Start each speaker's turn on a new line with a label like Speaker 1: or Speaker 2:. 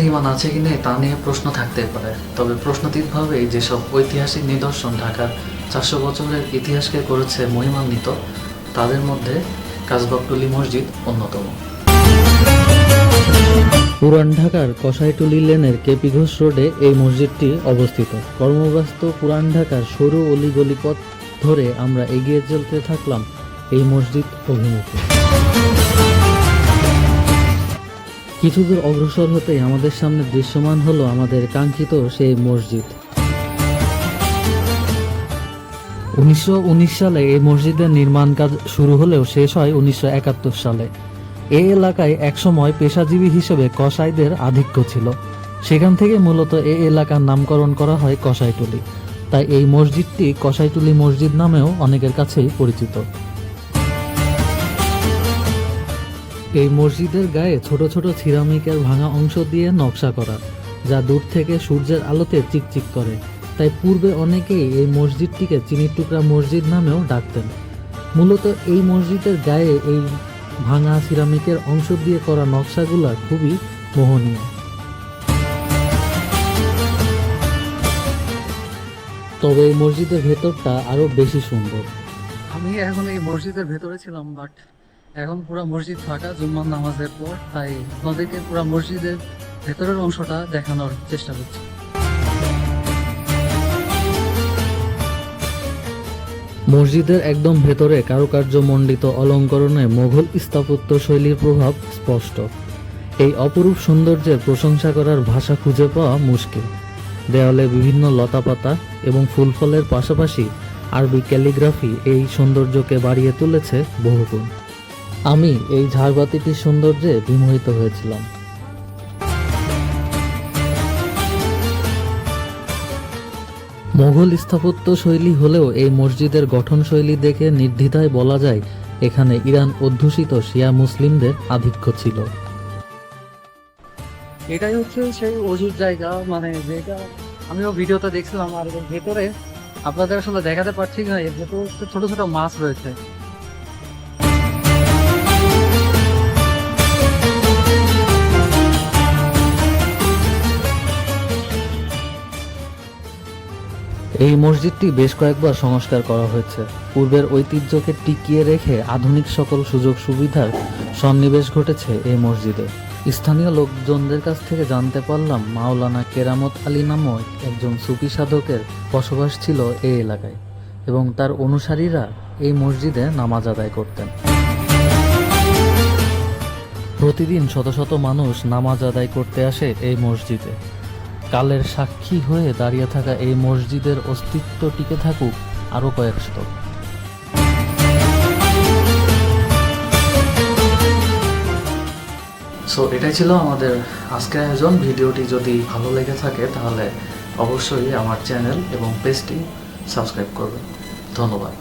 Speaker 1: ইমান আছে কি নেই তা নিয়ে প্রশ্ন থাকতেই পারে, তবে প্রশ্নাতীতভাবেই যেসব ঐতিহাসিক নিদর্শন ঢাকার 400 বছরের ইতিহাসকে করেছে মহিমান্বিত, তাদের মধ্যে কাজবাকটুলি মসজিদ অন্যতম।
Speaker 2: পুরান ঢাকার কসাইটুলি লেনের কেপি ঘোষ রোডে এই মসজিদটি অবস্থিত। কর্মব্যস্ত পুরান ঢাকার সরু অলিগলি পথ ধরে আমরা এগিয়ে চলতে থাকলাম এই মসজিদ অভিমুখে। কিছু দূর অগ্রসর হতেই আমাদের সামনে দৃশ্যমান হলো আমাদের কাঙ্ক্ষিত সেই মসজিদ। 1919 সালে এই মসজিদের নির্মাণ কাজ শুরু হলেও শেষ হয় 1971 সালে। এই এলাকায় একসময় পেশাজীবী হিসেবে কসাইদের আধিক্য ছিল। সেখান থেকে মূলত এই এলাকার নামকরণ করা হয় কসাইটুলি। তাই এই মসজিদটি কসাইটুলি মসজিদ নামেও অনেকের কাছেই পরিচিত। এই মসজিদের গায়ে ছোট ছোট সিরামিকের ভাঙা অংশ দিয়ে নকশা করা, যা দূর থেকে সূর্যের আলোতে চিকচিক করে। তাই পূর্বে অনেকেই এই মসজিদটিকে চিনির টুকরা মসজিদ নামেও ডাকতেন। মূলত এই মসজিদের গায়ে এই ভাঙা সিরামিকের অংশ দিয়ে করা নকশাগুলা খুবই মোহনীয়। তবে এই মসজিদের ভেতরটা আরো বেশি সুন্দর।
Speaker 1: আমি এখন এই মসজিদের ভেতরে ছিলাম, বাট এখন পুরো মসজিদ ফাঁকা জুম্মার নামাজের পর, তাই আপনাদেরকে পুরো মসজিদের ভেতরের অংশটা দেখানোর চেষ্টা করছি।
Speaker 2: মসজিদের একদম ভেতরে কারুকার্য মণ্ডিত অলঙ্করণে মোঘল স্থাপত্য শৈলীর প্রভাব স্পষ্ট। এই অপরূপ সৌন্দর্যের প্রশংসা করার ভাষা খুঁজে পাওয়া মুশকিল। দেওয়ালে বিভিন্ন লতাপাতা এবং ফুল ফলের পাশাপাশি আরবি ক্যালিগ্রাফি এই সৌন্দর্যকে বাড়িয়ে তুলেছে বহুগুণ। আমি এই ঝাড়বাতিটির সৌন্দর্যে বিমোহিত হয়েছিলাম। মোঘল স্থাপত্য শৈলী হলেও এই মসজিদের গঠন শৈলী দেখে নির্দ্বিধায় বলা যায় এখানে ইরান অধ্যুষিত শিয়া মুসলিমদের আধিক্য ছিল।
Speaker 1: এটাই হচ্ছে সেই অজুর জায়গা, মানে যেটা আমিও ভিডিওতে দেখছিলাম। আর এর ভেতরে আপনাদের আসলে দেখাতে পারছি না, এর ভেতরে ছোট ছোট মাছ রয়েছে।
Speaker 2: এই মসজিদটি বেশ কয়েকবার সংস্কার করা হয়েছে। পূর্বের ঐতিহ্যকে টিকিয়ে রেখে আধুনিক সকল সুযোগ সুবিধার সন্নিবেশ ঘটেছে এই মসজিদে। স্থানীয় লোকজনদের কাছ থেকে জানতে পারলাম মাওলানা কেরামত আলী নামক একজন সুফি সাধকের বসবাস ছিল এই এলাকায় এবং তার অনুসারীরা এই মসজিদে নামাজ আদায় করতেন। প্রতিদিন শত শত মানুষ নামাজ আদায় করতে আসে এই মসজিদে। কালের সাক্ষী হয়ে দাঁড়িয়ে থাকা এই মসজিদের অস্তিত্ব টিকে থাকুক আরো কয়েক শতক।
Speaker 1: সো এটাই ছিল আমাদের আজকের আয়োজন। ভিডিওটি যদি ভালো লেগে থাকে তাহলে অবশ্যই আমার চ্যানেল এবং পেজটি সাবস্ক্রাইব করবেন। ধন্যবাদ।